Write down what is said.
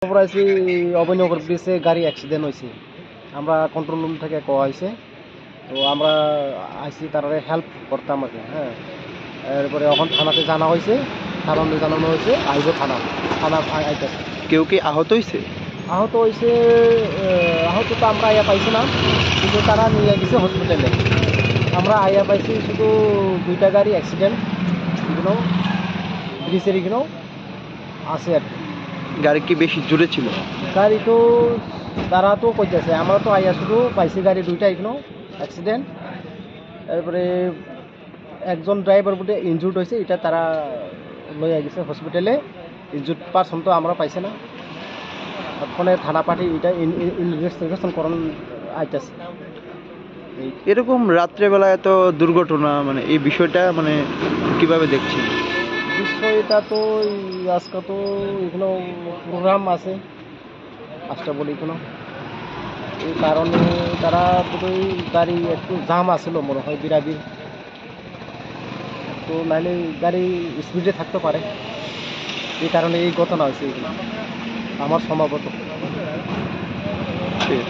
আমরা আছি অভয়নগর ব্রিজে গাড়ি অ্যাক্সিডেন্ট হয়েছে, আমরা কন্ট্রোল রুম থেকে কোয়া হয়েছে, তো আমরা আইসি তারা হেল্প করতাম আর কি। হ্যাঁ, এরপরে এখন থানাতে জানা হয়েছে, থানাতে জানানো হয়েছে, আইব থানা আইতেছে। কেউ কি আহত হয়েছে? আহত হয়েছে, আহত তো আমরা আইয়া পাইছি না, কিন্তু তারা নিয়ে গেছে হসপিটালে। আমরা আইয়া পাইছি শুধু 2টা গাড়ি অ্যাক্সিডেন্ট এগুলো ব্রিজের এগুলো আছে আর কি। গাড়ি কি বেশি জোরে ছিল? গাড়ি তো তারা তো কইতেছে, আমরা তো আইয়া শুধু পাইছি গাড়ি 2টা এগুলো অ্যাক্সিডেন্ট। তারপরে একজন ড্রাইভার বুটে ইনজুর্ড হয়েছে, এটা তারা লইয়া গেছে হসপিটালে। ইনজুর্ড পারসন তো আমরা পাইছি না, ফোনে থানা পার্টি এটা ইনভেস্টিগেশন করন আইতেছে। এরকম রাত্রেবেলা এত দুর্ঘটনা, মানে এই বিষয়টা মানে কিভাবে দেখছেন? বিষয়টা তো আজকে তো এগুলো প্রোগ্রাম আছে, আজটা বলি এগুলো, এই কারণে তারা বোধহয় গাড়ি একটু জাম আসলো মনে হয় বিরাবির, তো নাহলে গাড়ি স্পিডে থাকতে পারে, এই কারণে এই ঘটনা হয়েছে এগুলো আমার সম্ভবত। ঠিক।